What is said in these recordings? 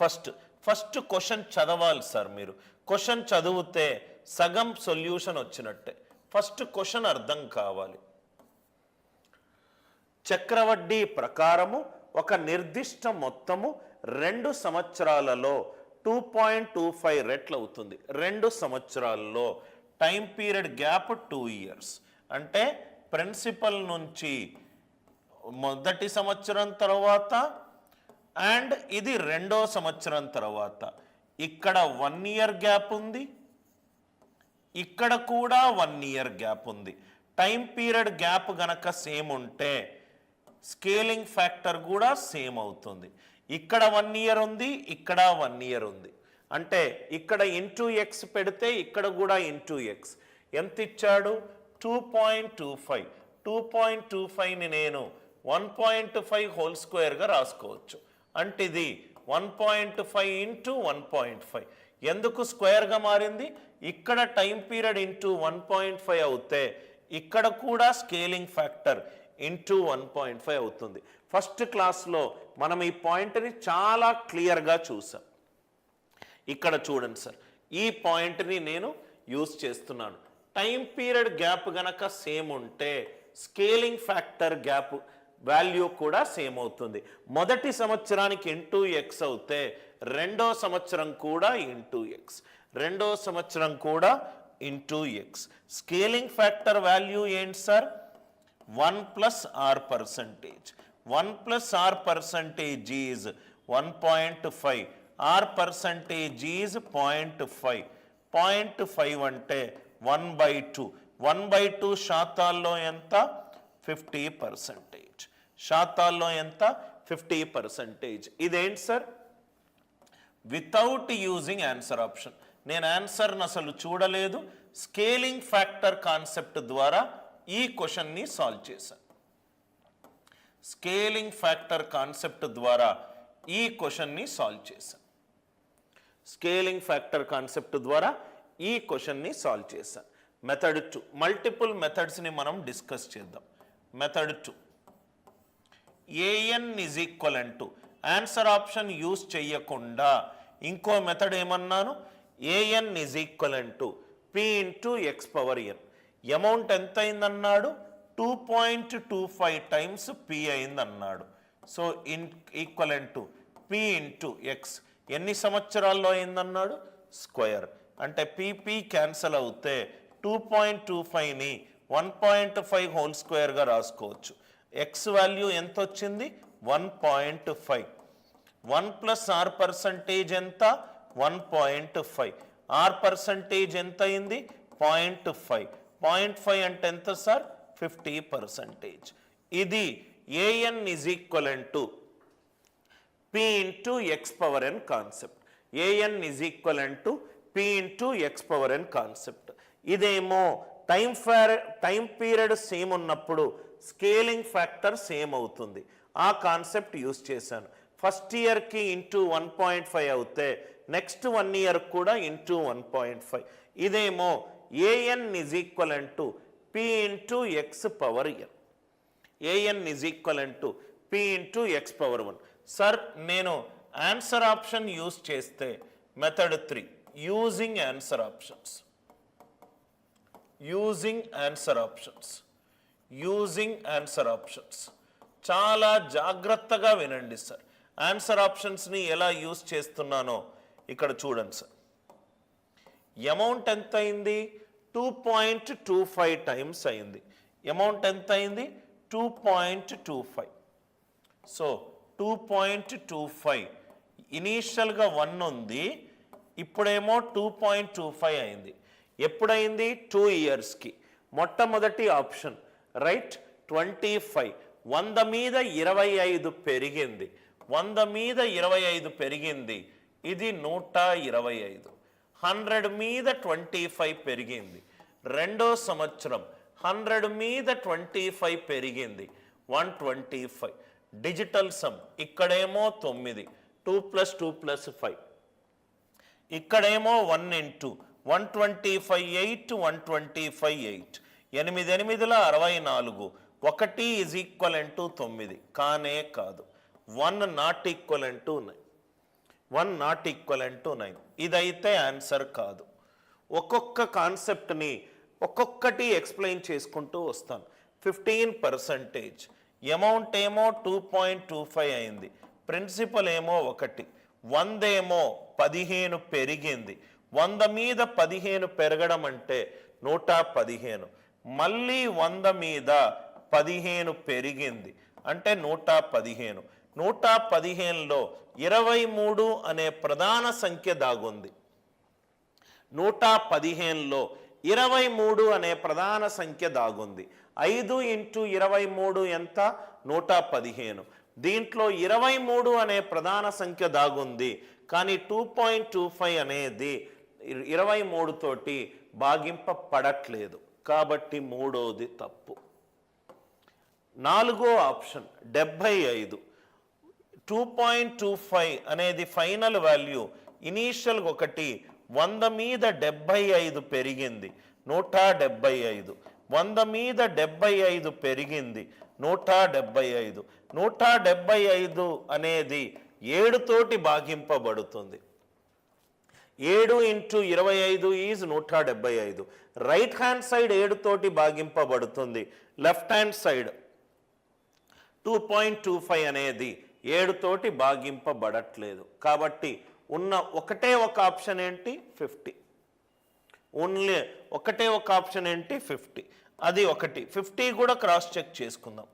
First question చదవాలి sir. మీరు question చదివితే సగం సొల్యూషన్ వచ్చినట్టే. ఫస్ట్ క్వశ్చన్ అర్థం కావాలి. చక్రవడ్డీ ప్రకారము ఒక నిర్దిష్ట మొత్తము 2 సంవత్సరాలలో 2.25 రెట్లు అవుతుంది. 2 సంవత్సరాలలో టైం పీరియడ్ గ్యాప్ 2 years. అంటే ప్రిన్సిపల్ నుంచి మొదటి సంవత్సరం తర్వాత అండ్ ఇది 2వ సంవత్సరం తర్వాత ఇక్కడ 1 year గ్యాప్ ఉంది, ఇక్కడ కూడా 1 year గ్యాప్ ఉంది. టైం పీరియడ్ గ్యాప్ గనక సేమ్ ఉంటే స్కేలింగ్ ఫ్యాక్టర్ కూడా సేమ్ అవుతుంది. ఇక్కడ 1 year ఉంది, ఇక్కడ 1 year ఉంది. అంటే ఇక్కడ ఇంటూ ఎక్స్ పెడితే ఇక్కడ కూడా ఇంటూ ఎక్స్ ఎంత ఇచ్చాడు? 2.25. 2.25ని నేను 1.5 హోల్ స్క్వేర్గా రాసుకోవచ్చు. అంటే ఇది 1.5 ఇంటూ 1.5. ఎందుకు స్క్వేర్గా మారింది? ఇక్కడ టైం పీరియడ్ ఇంటూ 1.5 అవుతే ఇక్కడ కూడా స్కేలింగ్ ఫ్యాక్టర్ ఇంటూ 1.5 అవుతుంది. ఫస్ట్ క్లాస్లో మనం ఈ పాయింట్ని చాలా క్లియర్గా చూసాం. ఇక్కడ చూడండి సార్, ఈ పాయింట్ని నేను యూజ్ చేస్తున్నాను. టైం పీరియడ్ గ్యాప్ గనక సేమ్ ఉంటే స్కేలింగ్ ఫ్యాక్టర్ గ్యాప్ వాల్యూ కూడా సేమ్ అవుతుంది. మొదటి సంవత్సరానికి ఇంటూ ఎక్స్ అవుతే 2వ సంవత్సరం కూడా ఇంటూ ఎక్స్, 2వ సంవత్సరం కూడా into X. Scaling factor value ఏంటి sir? 1 + r%. 1 + r% is 1.5. r% is 0.5. 0.5 అంటే 1/2. 1/2 శాతాల్లో ఎంత? 50%. శాతాల్లో ఎంత? 50%. ఇదేంటి sir? Without using answer option. నేను ఆన్సర్ని అసలు చూడలేదు. స్కేలింగ్ ఫ్యాక్టర్ కాన్సెప్ట్ ద్వారా ఈ క్వశ్చన్ని సాల్వ్ చేశాను. స్కేలింగ్ ఫ్యాక్టర్ కాన్సెప్ట్ ద్వారా ఈ క్వశ్చన్ని సాల్వ్ చేశాను. స్కేలింగ్ ఫ్యాక్టర్ కాన్సెప్ట్ ద్వారా ఈ క్వశ్చన్ని సాల్వ్ చేశాను. మెథడ్ 2, మల్టిపుల్ మెథడ్స్ని మనం డిస్కస్ చేద్దాం. Method 2, an is equal to answer option use చేయకుండా ఇంకో మెథడ్ ఏమన్నాను? an is equal to p into x power n. Amount ఎంత అయిందన్నాడు? 2.25 టైమ్స్ p అయిందన్నాడు. So equivalent to p into x ఎన్ని సంవత్సరాల్లో అయిందన్నాడు? స్క్వేర్. అంటే p క్యాన్సల్ అవుతే 2.25ని 1.5 హోల్ స్క్వేర్గా రాసుకోవచ్చు. ఎక్స్ వాల్యూ ఎంత వచ్చింది? 1.5. 1 + r% ఎంత? 1.5. r% ఎంత అయింది? 0.5. 0.5 అంటే ఎంత సార్? 50%. ఇది an is equal to p into x power n concept. an is equal to p into x power n concept. ఇదేమో టైం పీరియడ్ సేమ్ ఉన్నప్పుడు స్కేలింగ్ ఫ్యాక్టర్ సేమ్ అవుతుంది. ఆ కాన్సెప్ట్ యూజ్ చేశాను. ఫస్ట్ ఇయర్కి ఇంటూ 1.5 అవుతే next 1 year కూడా into 1.5. ఇదేమో an is equal to p into x power n. an is equal to p into x power 1. Sir నేను answer option use చేస్తే method 3, using answer options. Using answer options. Using answer options. చాలా జాగ్రత్తగా వినండి sir. Answer ఆప్షన్స్ని ఎలా use చేస్తున్నానో ఇక్కడ చూడండి sir. Amount ఎంత అయింది? 2.25 టైమ్స్ అయింది. అమౌంట్ ఎంత అయింది? 2.25. సో 2.25 ఇనీషియల్గా 1 ఉంది, ఇప్పుడేమో 2.25 అయింది. ఎప్పుడైంది? 2 yearsకి. మొట్టమొదటి ఆప్షన్ రైట్. 25 100 మీద 25 పెరిగింది. 100 మీద 25 పెరిగింది. ఇది 125. 100 మీద 25 పెరిగింది. 2వ సంవత్సరం 100 మీద 25 పెరిగింది. 125. డిజిటల్ సమ్ ఇక్కడేమో 9, 2 + 2 + 5. ఇక్కడేమో 1 ఇంటూ 125 8, 125 8. 8 8 64. 1 is equal to 9. కానే కాదు. 1 not equal to 9. 1 not equivalent to 9. ఇదైతే ఆన్సర్ కాదు. ఒక్కొక్క కాన్సెప్ట్ని ఒక్కొక్కటి ఎక్స్ప్లెయిన్ చేసుకుంటూ వస్తాను. 15%, అమౌంట్ ఏమో 2.25 అయింది, ప్రిన్సిపల్ ఏమో 1, 100 ఏమో 15 పెరిగింది. 100 మీద 15 పెరగడం అంటే 115. మళ్ళీ 100 మీద 15 పెరిగింది అంటే 115. 115లో 23 అనే ప్రధాన సంఖ్య దాగుంది. 115లో 23 అనే ప్రధాన సంఖ్య దాగుంది. 5 × 23 ఎంత? 115. దీంట్లో 23 అనే ప్రధాన సంఖ్య దాగుంది, కానీ 2.25 అనేది 23 తోటి భాగింపబడట్లేదు, కాబట్టి మూడోది తప్పు. 4వ ఆప్షన్ 75. 2.25 అనేది ఫైనల్ వాల్యూ. ఇనీషియల్ 1, 100 మీద 75 పెరిగింది 175. 100 మీద 75 పెరిగింది 175. 175 అనేది 7 తోటి భాగింపబడుతుంది. 7 × 25 ఈజ్ 175. రైట్ హ్యాండ్ సైడ్ 7 తోటి భాగింపబడుతుంది. లెఫ్ట్ హ్యాండ్ సైడ్ 2.25 అనేది 7 తోటి భాగింపబడట్లేదు, కాబట్టి ఉన్న ఒకటే ఒక ఆప్షన్ ఏంటి? 50. ఓన్లీ ఒకటే ఒక ఆప్షన్ ఏంటి? 50. అది ఒకటి. 50 కూడా క్రాస్ చెక్ చేసుకుందాం.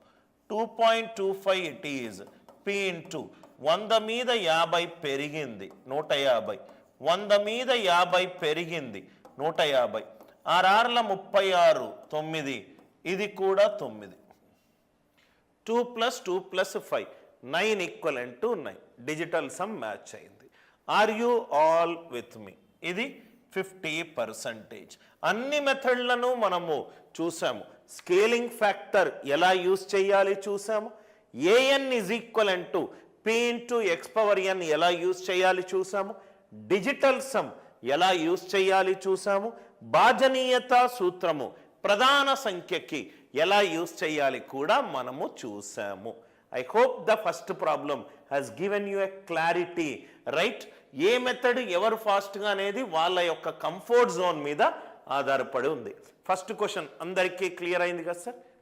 2.25 ఇట్ ఈజ్ పి ఇంటూ 100 మీద 50 పెరిగింది 150. 100 మీద 50 పెరిగింది 150. 6 36, 9, ఇది కూడా 9. 2 + 2 + 5, 9 equivalent to 9. Digital sum match అయింది. Are you all with me? ఇది 50%. అన్ని మెథడ్లను మనము చూసాము. స్కేలింగ్ ఫ్యాక్టర్ ఎలా యూజ్ చేయాలి చూసాము. A N is equivalent to P into x⁴n ఎలా యూజ్ చేయాలి చూసాము. డిజిటల్ సమ్ ఎలా యూజ్ చేయాలి చూసాము. భాజనీయత సూత్రము ప్రధాన సంఖ్యకి ఎలా యూజ్ చేయాలి కూడా మనము చూసాము. I hope the first problem has given you a clarity, right? A method ఎవరు ఫాస్ట్గా అనేది వాళ్ళ యొక్క కంఫర్ట్ జోన్ మీద ఆధారపడి ఉంది. ఫస్ట్ క్వశ్చన్ అందరికీ క్లియర్ అయింది కదా సార్?